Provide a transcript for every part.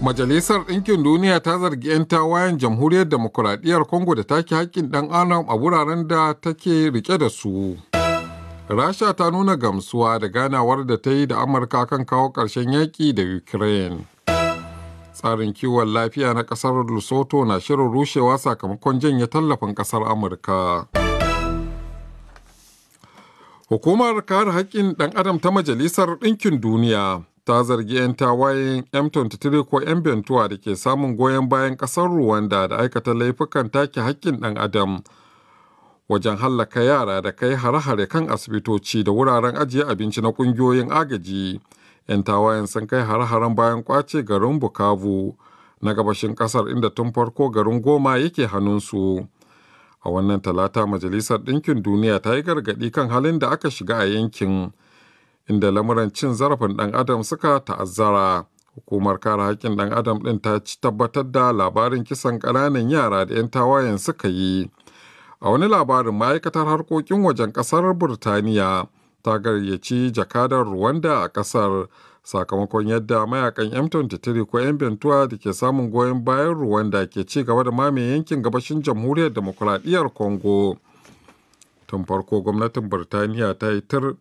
Majalisar Ɗinkin Duniya ta zargi 'yan tawayen Jamhuriyar Demokuraɗiyyar Congo da take haƙƙin ɗan adam a wuraren da take rike da su. Rasha ta nuna gamsuwa da ganawar da ta yi da Amurka kan kawo ƙarshen yaƙi da Ukraine. Tsarin kiwon lafiya na ƙasar Lesotho na shirin rushewa sakamakon janye tallafin ƙasar Amurka. Hukumar kare haƙƙin ɗan adam ta Majalisar Ɗinkin Duniya ta zargi 'yan tawayen M23 ko 'yan Bentuwa da ke samun goyon bayan ƙasar Rwanda da aikata laifukan take haƙƙin ɗan adam wajen hallaka yara da kai hare-hare kan asibitoci da wuraren ajiye abinci na ƙungiyoyin agaji. 'Yan tawayen sun kai hare-haren bayan ƙwace garin Bukavu na gabashin ƙasar inda tun farko garin Goma yake hannunsu. A wannan talata Majalisar Ɗinkin Duniya ta yi gargaɗi kan halin da aka shiga a yankin, inda lamuran cin zarafin ɗan adam suka ta'azzara. Hukumar kare haƙƙin ɗan adam ɗin ta tabbatar da labarin kisan ƙananan yara da 'yan tawayen suka yi. A wani labarin, ma'aikatar harkokin wajen ƙasar Burtaniya ta gayyaci jakadar Rwanda a ƙasar sakamakon yadda mayakan M23 ko 'yan Bentuwa da ke samun goyon bayan Rwanda ke ci gaba da mamaye yankin gabashin Jamhuriyar Demokuraɗiyyar Congo. Tun farko gwamnatin Burtaniya ta yi tir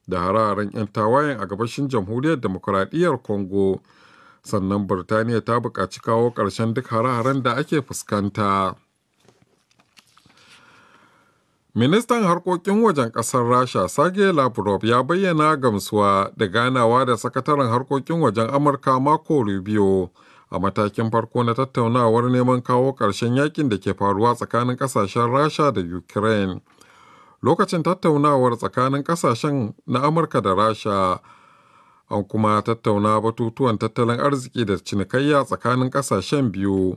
da hararen 'yan tawayen a gabashin Jamhuriyar Demokuraɗiyyar Congo. Sannan Burtaniya ta buƙaci kawo ƙarshen duk hare-haren da ake fuskanta. Ministan harkokin wajen ƙasar Rasha, Sergei Lavrov, ya bayyana gamsuwa da ganawa da sakataren harkokin wajen Amurka Marco Rubio a matakin farko na tattaunawar neman kawo ƙarshen yakin da ke faruwa tsakanin ƙasashen Rasha da Ukraine. Lokacin tattaunawar tsakanin ƙasashen na Amurka da Rasha, an kuma tattauna batutuwan tattalin arziki da cinikayya tsakanin ƙasashen biyu.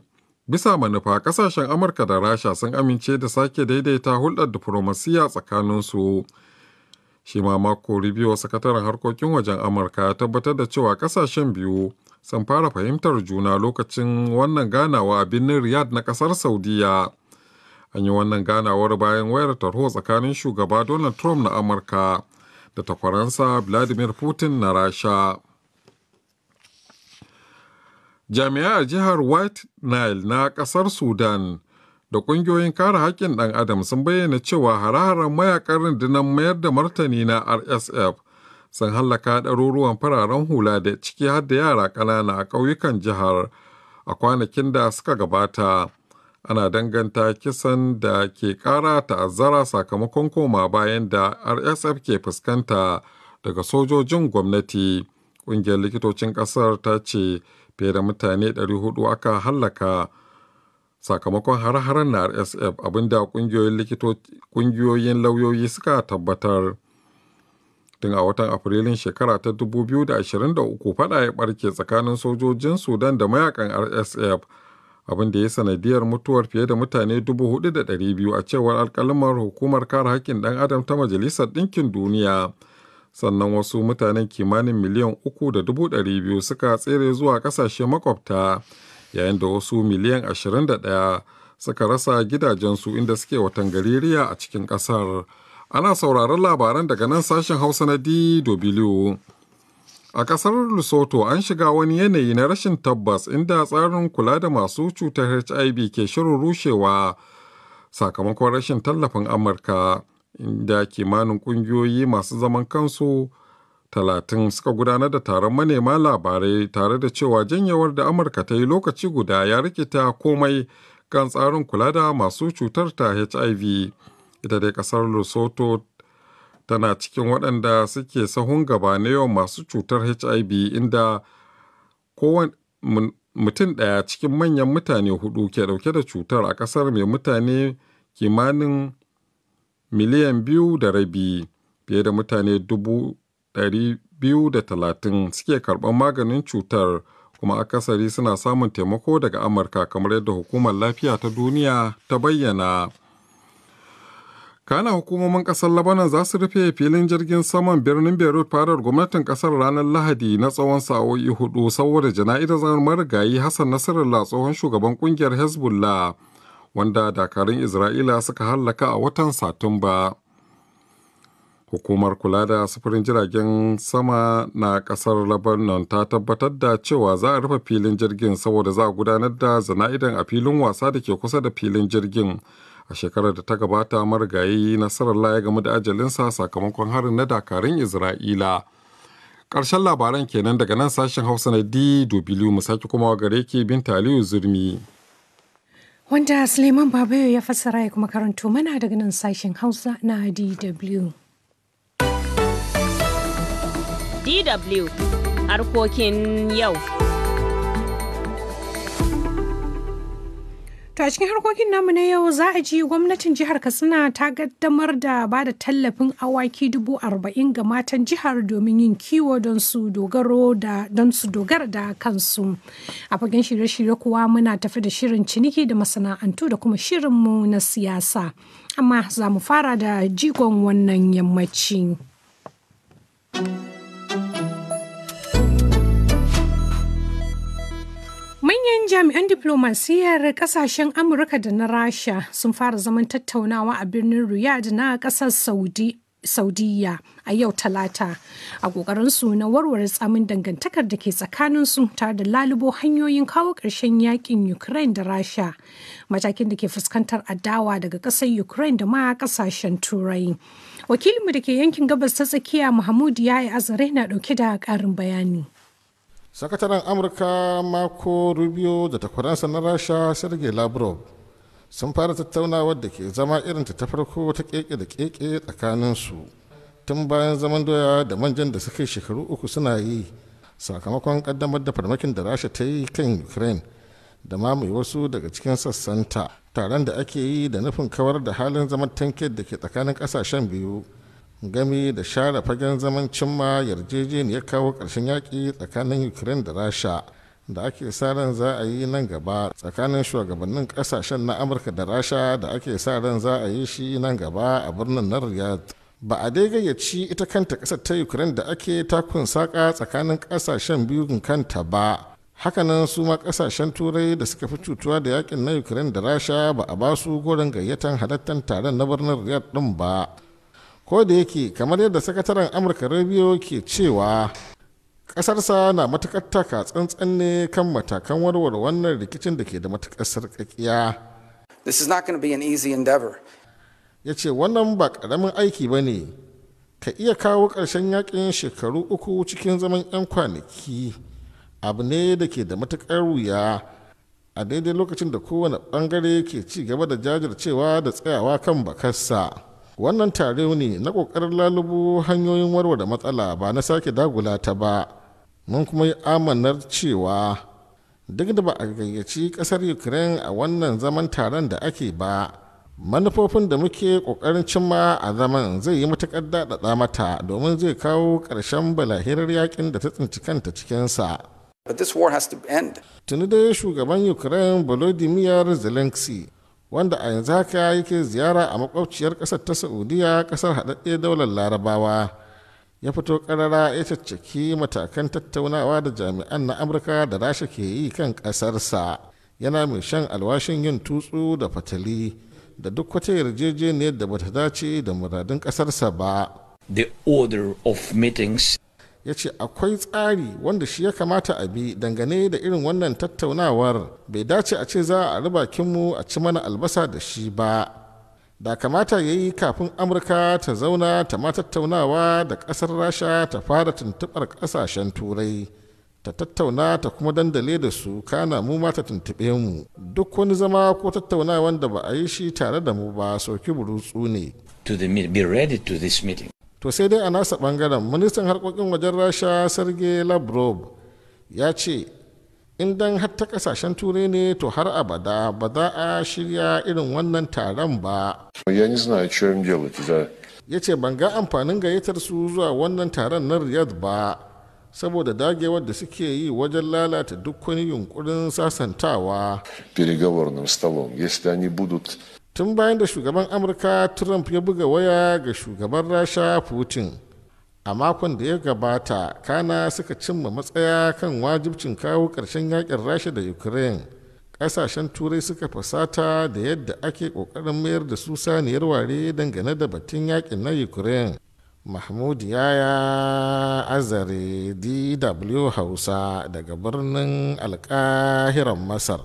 Bisa manufa, ƙasashen Amurka da Rasha sun amince da sake daidaita hulɗar diflomasiyya tsakaninsu. Shi ma Marco Rubio, sakataren harkokin wajen Amurka, ya tabbatar da cewa ƙasashen biyu sun fara fahimtar juna lokacin wannan ganawa a birnin Riyadh na ƙasar Saudiya. An yi wannan ganawar bayan wayar tarho tsakanin shugaba Donald Trump na Amurka da takwaransa Vladimir Putin na Rasha. Jami'ar jihar White Nile na ƙasar Sudan da ƙungiyoyin kare haƙƙin ɗan adam sun bayyana cewa hare-haren mayakan rundunar mayar da martani na RSF sun hallaka ɗaruruwan fararen hula da ciki har da yara ƙanana a ƙauyukan jihar a kwanakin da suka gabata. Ana danganta kisan da ke ƙara ta'azzara sakamakon koma bayan da RSF ke fuskanta daga sojojin gwamnati. Ƙungiyar likitocin ƙasar ta ce fiye da mutane 400 aka hallaka sakamakon har-haren na RSF, abinda ƙungiyoyin lauyoyi suka tabbatar. Tun a watan Afrilun shekara ta 2023 faɗa ya ɓarke tsakanin sojojin Sudan da mayakan RSF, abin da ya sanadiyar mutuwar fiye da mutane 4,200 a cewar alkalmar hukumar kare haƙƙin ɗan adam ta Majalisar Ɗinkin Duniya. Sannan wasu mutanen kimanin miliyan 3,200,000 suka tsere zuwa ƙasashe makwabta, yayin da wasu miliyan 21 suka rasa gidajensu inda suke watan gaririya a cikin ƙasar. Ana sauraron labaran daga nan sashen Hausa na DW. A ƙasar Lesotho an shiga wani yanayi na rashin tabbas inda tsarin kula da masu cutar HIV ke shirin rushewa sakamakon rashin tallafin Amurka, inda kimanin ƙungiyoyi masu zaman kansu 30 suka gudanar da taron manema labarai tare da cewa janyewar da Amurka ta yi lokaci guda ya rikita komai kan tsarin kula da masu cutar ta HIV. Ita dai ƙasar Lesotho tana cikin waɗanda suke sahun gaba na yawan masu cutar HIV, inda kowane mutum ɗaya cikin manyan mutane 4 ke ɗauke da cutar a ƙasar mai mutane kimanin miliyan 2.5. Fiye da mutane 230,000 suke karɓar maganin cutar, kuma akasari suna samun taimako daga Amurka, kamar yadda Hukumar Lafiya ta Duniya ta bayyana. Kana hukumomin ƙasar Lebanon za su rufe filin jirgin saman birnin Beirut fadar gwamnatin ƙasar ranar Lahadi na tsawon sa'o'i 4 saboda jana'izar marigayi Hassan Nasrallah, tsohon shugaban ƙungiyar Hezbollah, wanda dakarun Isra'ila suka hallaka a watan Satumba. Hukumar kula da sufurin jiragen sama na ƙasar Lebanon ta tabbatar da cewa za a rufe filin jirgin saboda za a gudanar da zana'idan a filin wasa da ke kusa da filin jirgin. A shekarar da ta gabata marigayi Nasarallah ya gamu da ajalinsa sakamakon harin na dakarun Isra'ila. Ƙarshen labaran kenan daga nan sashen Hausa na DW, mu sake kuma gare ki Binta Aliyu Zurmi. Wanda Suleiman Babayo ya fassara ya kuma karanto mana daga nan sashen Hausa na DW. DW harkokin yau. To a cikin harkokin namu na yau za a ji gwamnatin jihar Katsina ta kaddamar da ba da tallafin awaki 40,000 ga matan jihar domin yin kiwo don su dogara da kansu. A fagen shirye-shirye kuwa muna tafi da shirin ciniki da masana'antu da kuma shirinmu na siyasa. Amma za mu fara da jigon wannan yammaci. Manyan jami'an diplomasiyyar kasashen Amurka da na Rasha sun fara zaman tattaunawa a birnin Riyadh na kasar Saudiya a yau Talata a ƙoƙarinsu na warware tsamin dangantakar da ke tsakaninsu tare da lalubo hanyoyin kawo ƙarshen yakin Ukraine da Rasha, matakin da ke fuskantar adawa daga ƙasar Ukraine da ma ƙasashen Turai. Wakilinmu da ke yankin gabas ta tsakiya Mahmud Yaya Azare na ɗauke da ƙarin bayani. Sakataren Amurka Marco Rubio da takwaransa na Rasha Sergei Lavrov sun fara tattaunawar da ke zama irin ta farko ta keke da keke tsakaninsu tun bayan zaman doya da manjan da suka yi shekaru 3 suna yi sakamakon kaddamar da farmakin da Rasha ta yi kan Ukraine da mamaye wasu daga cikin sassanta, taron da ake yi da nufin kawar da halin zaman tanke da ke tsakanin kasashen biyu gami da share fagen zaman cimma yarjejeniyar kawo ƙarshen yaƙi tsakanin Ukraine da Rasha da ake sa ran za a yi nan gaba tsakanin shugabannin ƙasashen na Amurka da Rasha da ake sa ran za a yi shi nan gaba a birnin na Riyadh. Ba a dai gayyaci ita kanta ƙasar ta Ukraine da ake takun saƙa tsakanin ƙasashen biyun kanta ba. Hakanan su ma ƙasashen Turai da suka fi cutuwa da yaƙin na Ukraine da Rasha ba a ba su goron gayyatan halartar taron na birnin Riyadh ɗin ba. Ko da yake kamar yadda sakataren Amurka Rubio ke cewa ƙasarsa na matuƙar taka tsantsan ne kan matakan warware wannan rikicin da ke da matuƙar sarƙaƙiya. This is not going to be an easy endeavor. Ya ce wannan ba ƙaramin aiki ba ne, ka iya kawo ƙarshen yakin shekaru 3 cikin zaman 'yan kwanaki abu ne da ke da matuƙar wuya a daidai lokacin da kowane ɓangare ke ci gaba da jajircewa da tsayawa kan bakarsa. Wannan tare ne na ƙoƙarin lalubo hanyoyin warware matsala ba na sake dagula ta ba. Mun kuma yi amanar cewa duk da ba a gayyaci ƙasar Ukraine a wannan zaman taron da ake ba, manufofin da muke ƙoƙarin cimma a zaman zai yi matuƙar daɗaɗa mata domin zai kawo ƙarshen balahirar yakin da ta tsinci kanta cikinsa. But this war has to end. Tuni dai shugaban Ukraine Volodymyr Zelensky, wanda a yanzu haka yake ziyara a makwabciyar ƙasar ta Saudiya, ƙasar haɗaɗɗe daular Larabawa, ya fito ƙarara ya caccaki matakan tattaunawa da jami'an na Amurka da Rasha ke yi kan ƙasarsa, yana mai shan alwashin yin tutsu da fatali da duk wata yarjejeniyar da bata dace da muradun ƙasarsa ba. The order of meetings. Ya ce akwai tsari wanda shi ya kamata a bi dangane da irin wannan tattaunawar, bai dace a ce za a bakinmu a ci mana albasa da shi ba. Da kamata ya yi kafin Amurka ta zauna ta ma tattaunawa da ƙasar Rasha ta fara tuntuɓar ƙasashen Turai, ta tattauna ta kuma dandale da su, kana mu ma ta tuntuɓe mu. Duk wani zama ko tattaunawan da ba a yi shi tare da mu ba soki burutsu ne. Be ready to this meeting. To sai dai a nasa bangaren ministan harkokin wajen Rasha Sergei Lavrov ya ce idan har ta kasashen turai ne to har abada ba za a shirya irin wannan taron ba. Ya ce ban ga amfanin gayyatar su zuwa wannan taron na Riyadh ba saboda dagewar da suke yi wajen lalata duk wani yunkurin sasantawa. Tun bayan da shugaban Amurka Trump ya buga waya ga shugaban Rasha Putin a makon da ya gabata, kana suka cimma matsaya kan wajibcin kawo ƙarshen yakin Rasha da Ukraine. Ƙasashen Turai suka fasata da yadda ake ƙoƙarin mayar da su saniyar ware dangane da batun yakin na Ukraine. Mahmud Yaya Azare, DW Hausa daga birnin Alkahiran Masar.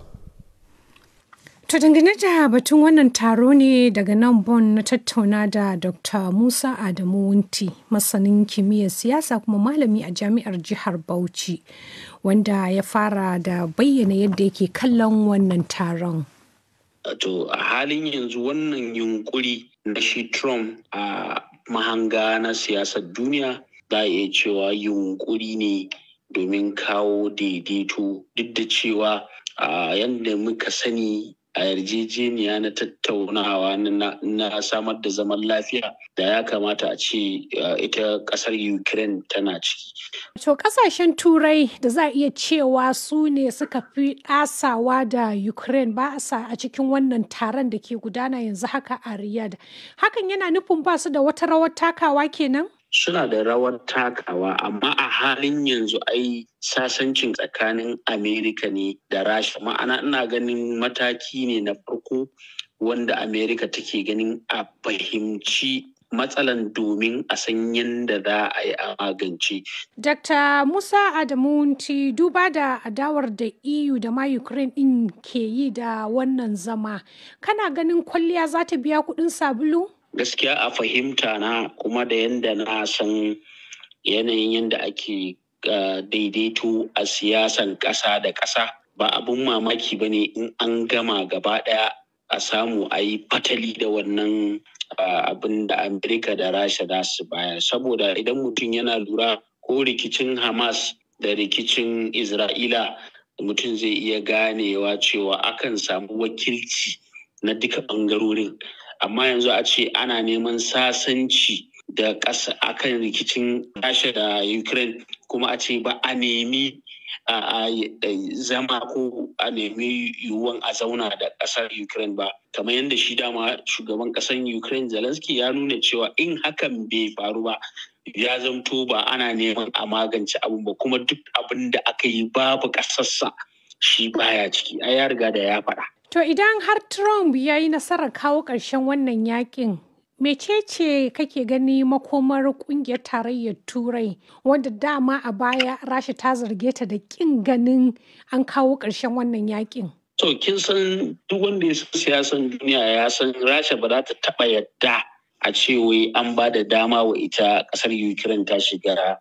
To dangane da batun wannan taro ne daga nan Bon na tattauna da Dr. Musa Adamu Wunti, masanin kimiyyar siyasa kuma malami a jami'ar jihar Bauchi, wanda ya fara da bayyana yadda yake kallon wannan taron. To a halin yanzu wannan yunkuri na shi Trump a mahanga na siyasar duniya za a iya cewa yunkuri ne domin kawo daidaito, duk da cewa yadda muka sani a yarjejeniya na tattaunawa na samar da zaman lafiya da ya kamata a ce ita kasar Ukraine tana ciki. To kasashen turai da za a iya cewa su ne suka fi ɗasawa da Ukraine ba sa a cikin wannan taron da ke gudana yanzu haka a Riyadh. Hakan yana nufin ba su da wata rawar takawa kenan? Suna da rawar takawa, amma a halin yanzu ai sasancin tsakanin Amerika ne da Rasha. Ma'ana ina ganin mataki ne na farko wanda Amerika take ganin a fahimci matsalan domin a san yadda za a yi a magance. Dr. Musa Adamu Wunti, duba da adawar da EU da ma Ukraine din ke yi da wannan zama, kana ganin kwalliya za ta biya kuɗin sabulu? Gaskiya a fahimta na, kuma da yadda na san yanayin yadda ake daidaito a siyasan ƙasa da ƙasa, ba abun mamaki ba ne in an gama gaba ɗaya a samu a yi fatali da wannan abin da Amerika da Rasha za su bayar. Saboda idan mutum yana lura ko rikicin Hamas da rikicin Isra'ila, mutum zai iya ganewa cewa akan samu wakilci na duka ɓangarorin. Amma yanzu a ce ana neman sasanci da ƙasa akan rikicin Rasha da Ukraine, kuma a ce ba a nemi a zama ko a nemi yiwuwan a zauna da ƙasar Ukraine ba, kamar yadda shi dama shugaban ƙasar Ukraine Zelensky ya nuna cewa in hakan bai faru ba, ya zamto ba ana neman a magance abun ba, kuma duk abin da aka yi babu ƙasarsa shi baya ciki, ai ya riga da ya faɗa. To idan har Trump ya yi nasarar kawo ƙarshen wannan yakin, mecece kake gani makomar ƙungiyar tarayyar Turai, wanda dama a baya Rasha ta zarge ta da ƙin ganin an kawo ƙarshen wannan yakin? To kin san duk wanda ya san siyasan duniya ya san Rasha ba za ta taɓa yadda a ce wai an ba da dama wa ita ƙasar Ukraine ta shiga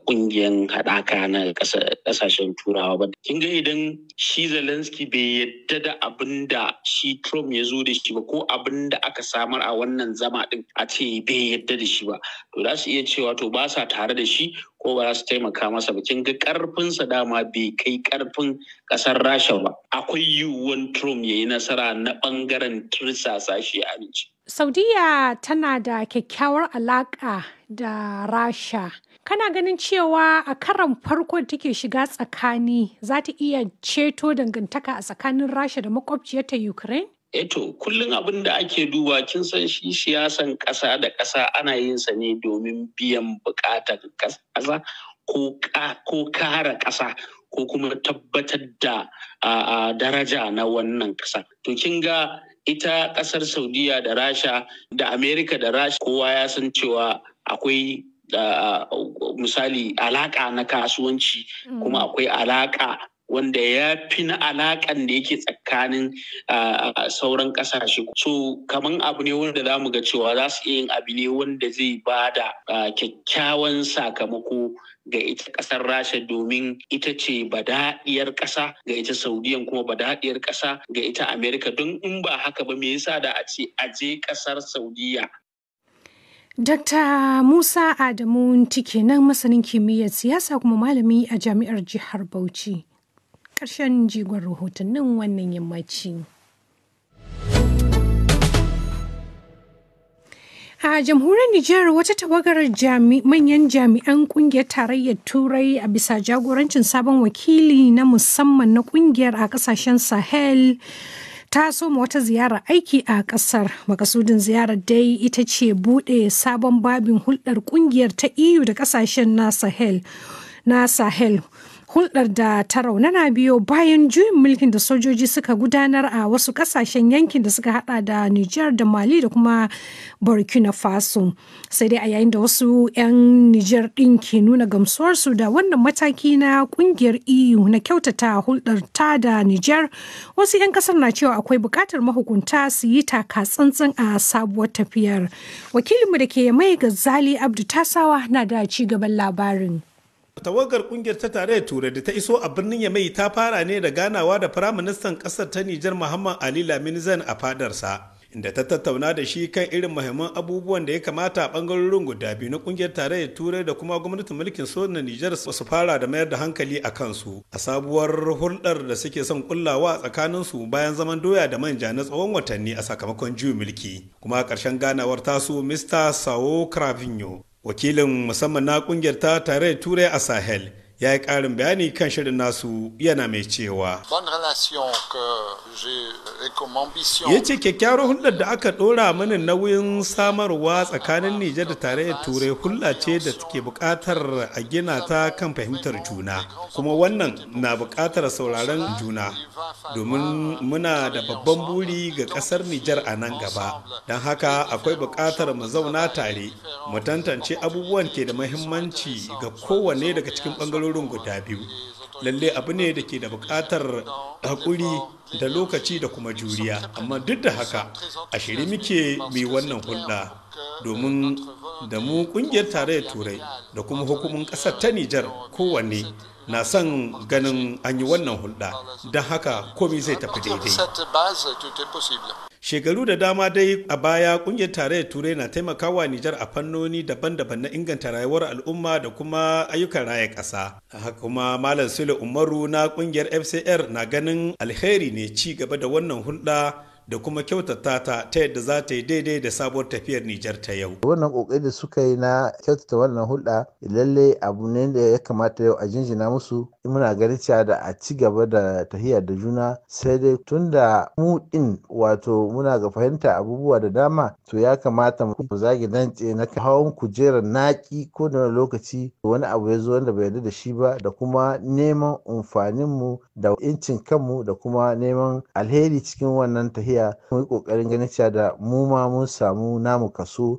kungiyar haɗaka na ƙasashen turawa ba. Kin ga idan shi Zelensky bai yadda da abin da shi Trump ya zo da shi ba, ko abin da aka samar a wannan zama din a ce bai yadda da shi ba, to za su iya cewa to ba sa tare da shi ko ba za su taimaka masa ba. Kin ga ƙarfinsa dama bai kai ƙarfin ƙasar Rasha ba. Akwai yiwuwan Trump ya yi nasara na ɓangaren tirsasa shi aminci. Saudiya tana da kyakkyawar alaƙa da Rasha. Kana ganin cewa a karon farko da take shiga tsakani za ta iya ceto dangantaka a tsakanin Rasha da makwabciyarta Ukraine? Eto, kullum abin da ake duba, kin san shi siyasan ƙasa da ƙasa ana yin sa ne domin biyan buƙatar ƙasa ko kare ƙasa ko kuma tabbatar da daraja na wannan ƙasa. To kin ga ita ƙasar Saudiya da Rasha da Amerika da Rasha, kowa ya san cewa akwai misali alaƙa na kasuwanci, kuma akwai alaƙa wanda ya fi na alaƙan da yake tsakanin sauran ƙasashe. So kaman abu ne wanda za mu ga cewa za su iya yin abu ne wanda zai ba da kyakkyawan sakamako ga ita ƙasar Rasha, domin ita ce badaɗiyar ƙasa ga ita Saudiyan, kuma badaɗiyar ƙasa ga ita Amerika. Don in ba haka ba, me yasa da a ce aje ƙasar Saudiya? Dr. Musa Adamu kenan, masanin kimiyyar siyasa kuma malami a jami'ar Jihar Bauchi. Ƙarshen jigon rahotannin wannan yammaci. A jamhuriyar Nijar, wata tawagar manyan jami'an kungiyar tarayyar Turai a bisa jagorancin sabon wakili na musamman na kungiyar a kasashen Sahel ta soma wata ziyarar aiki a kasar. Makasudin ziyarar dai ita ce bude sabon babin hulɗar kungiyar ta EU da kasashen na Sahel. hulɗar da ta raunana biyo bayan juyin mulkin da sojoji suka gudanar a wasu ƙasashen yankin da suka hada da Nijar da Mali da kuma Burkina Faso. Sai dai a yayin da wasu 'yan Nijar ɗin ke nuna gamsuwarsu da wannan mataki na ƙungiyar EU na kyautata hulɗar ta da Nijar, wasu 'yan ƙasar na cewa akwai buƙatar mahukunta su yi taka tsantsan a sabuwar tafiyar. Wakilinmu da ke mai Gazali Abdu Tasawa na da ci gaban labarin. Tawagar kungiyar ta tarayyar Turai da ta iso a birnin Yamai ta fara ne da ganawa da Firaministan ƙasar ta Nijar Muhammad Ali Lamine Zain a fadarsa, inda ta tattauna da shi kan irin muhimman abubuwan da ya kamata a bangarorin guda biyu na kungiyar tarayyar Turai da kuma gwamnatin mulkin sojan na Nijar su fara da mayar da hankali a kansu a sabuwar hulɗar da suke son kullawa tsakanin su bayan zaman doya da manja na tsawon watanni a sakamakon juyin mulki. Kuma a ƙarshen ganawar tasu Mr. Sao Cravinho, wakilin musamman na kungiyar ta tarayyar Turai a Sahel, ya yi ƙarin bayani kan shirin nasu yana mai cewa ya ce kyakkyawar hulɗar da aka ɗora mani nauyin samarwa tsakanin Nijar da tarayyar Turai hulɗa ce da take buƙatar a gina ta kan fahimtar juna, kuma wannan na buƙatar sauraron juna domin muna da babban buri ga ƙasar Nijar a nan gaba. Don haka akwai buƙatar mu zauna tare mu tantance abubuwan ke da muhimmanci ga kowanne daga cikin ɓangarorin guda biyu. Lalle abu ne da ke da buƙatar haƙuri da lokaci da kuma juriya, amma duk da haka a shirye muke mai wannan hulɗa domin da mu ƙungiyar tarayyar Turai da kuma hukumin ƙasar ta Nijar kowanne na son ganin an yi wannan hulɗa, don haka komai zai tafi daidai. Shekaru da dama dai a baya kungiyar tarayyar Turai na taimakawa Nijar a fannoni daban-daban na inganta rayuwar al'umma da kuma ayyukan raya ƙasa. Haka kuma Malam Sule Umaru na kungiyar FCR na ganin alheri ne ci gaba da wannan hulɗa da kuma kyautata ta yadda za ta yi daidai da sabuwar tafiyar Nijar ta yau. Wannan kokari da suka yi na kyautata wannan hulɗa lalle abu ne da ya kamata yau a jinjina musu. Muna ganin cewa da a ci gaba da tahiya da juna, sai dai tunda mu din wato muna ga fahimta abubuwa da dama, to ya kamata mu zagi dantse na hawan kujerar naki ko da lokaci wani abu ya zo wanda bai yarda da shi ba, da kuma neman amfanin mu da incin kanmu da kuma neman alheri cikin wannan tahiya. Mun yi kokarin ganin cewa da mu ma mun samu namu kaso.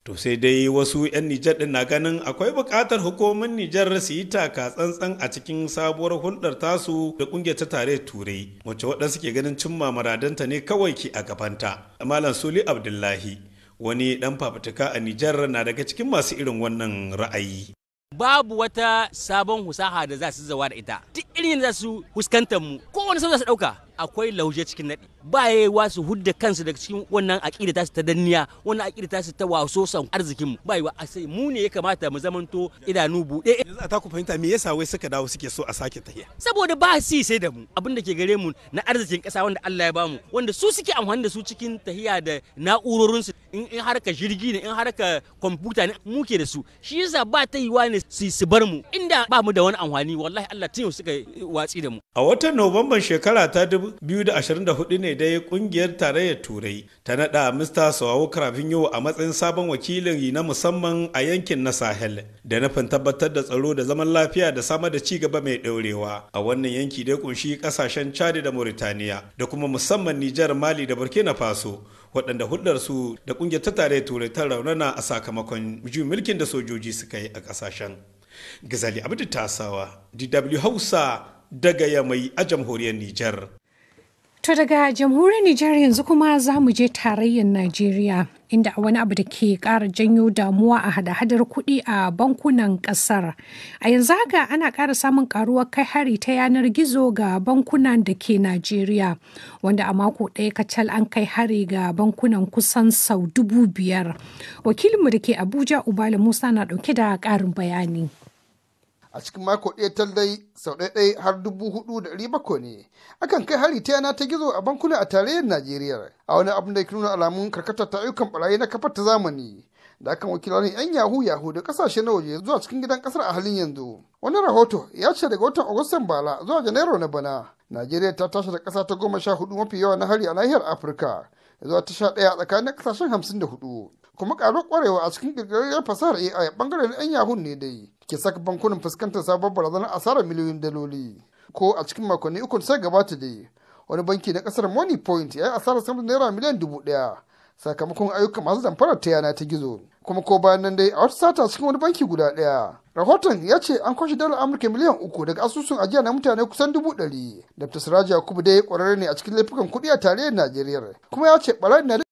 To sai dai wasu 'yan Nijar ɗin na ganin akwai buƙatar hukumomin Nijar su yi taka tsantsan a cikin sabuwar hulɗar tasu da ƙungiyar ta tarayyar Turai, wacce waɗansu ke ganin cimma muradanta ne kawai ke a gabanta. Malam Suli Abdullahi, wani ɗan fafutuka a Nijar, na daga cikin masu irin wannan ra'ayi. Babu wata sabon husaha da za su zawa da ita, duk irin za su fuskantar mu, kowane sau za su ɗauka akwai lauje cikin naɗi. Ba yawa su hudda kansu daga cikin wannan aƙida ta su ta danniya, wannan aƙida ta su ta waso san arzikin mu. Ba yawa a sai mu ne ya kamata mu zamanto idanu buɗe. Yanzu a ta ku fahimta me yasa wai suka dawo suke so a sake tahiya? Saboda ba si sai da mu abin da ke gare mu na arzikin ƙasa wanda Allah ya bamu, wanda su suke amfani da su cikin tahiya da na'urorin su. In harka jirgi ne, in harka kwamfuta ne, muke da su. Shi yasa ba ta yiwa ne su bar mu, inda ba mu da wani amfani wallahi Allah tun yau suka watsi da mu. A watan Nuwamban shekara ta 2024 ne dai kungiyar tarayyar Turai ta nada Mr. Sao Cravinho a matsayin sabon wakilin na musamman a yankin na Sahel, da nufin tabbatar da tsaro da zaman lafiya da samar da ci gaba mai daurewa a wannan yanki da kunshi kasashen Chad da Mauritania da kuma musamman Nijar, Mali da Burkina Faso, waɗanda hulɗar su da kungiyar ta tarayyar Turai ta raunana a sakamakon juyin mulkin da sojoji suka yi a kasashen. Gazali Abdu Tasawa, DW Hausa, daga Yamai a jamhuriyar Nijar. To daga jamhuriyar Nijar yanzu kuma za mu je tarayyar Najeriya, inda wani abu da ke ƙara janyo damuwa a hada-hadar kuɗi a bankunan ƙasar. A yanzu haka ana ƙara samun ƙaruwar kai hari ta yanar gizo ga bankunan da ke Najeriya, wanda a mako ɗaya kacal an kai hari ga bankunan kusan sau 5,000. Wakilinmu da ke Abuja, Ubala Musa, na ɗauke da ƙarin bayani. A cikin mako ɗaya tallai sau ɗaya har 4,700 ne akan kai hari ta yana ta gizo a bankuna a tarayyar Najeriya, a wani abin da ke nuna alamun karkatar ta ayyukan barayi na kafar ta zamani da akan wakilan 'yan yahu da kasashe na waje zuwa cikin gidan kasar a halin yanzu. Wani rahoto ya ce daga watan Agustan bala zuwa Janairu na bana, Najeriya ta tashi da ƙasa ta 14 mafi yawa na hari a nahiyar Afirka zuwa ta 11 tsakanin kasashen 54. kuma ƙaruwar ƙwarewa a cikin ƙirƙirar fasahar AI a ɓangaren 'yan yahoo ne dai ke saka bankunan fuskantar sabon barazanar asarar miliyoyin daloli. Ko a cikin makonni uku sai gabata dai wani banki na ƙasar Money Point ya yi asarar sama da naira miliyan 1,000 sakamakon ayyukan masu damfarar ta yana ta gizo. Kuma ko bayan nan dai a wata sata cikin wani banki guda ɗaya. Rahoton ya ce an kwashe dalar Amurka miliyan 3 daga asusun ajiya na mutane kusan 100,000. Dr. Siraji Yakubu dai ƙwararre ne a cikin laifukan kuɗi a tarayyar Najeriya. Kuma ya ce ɓarayin na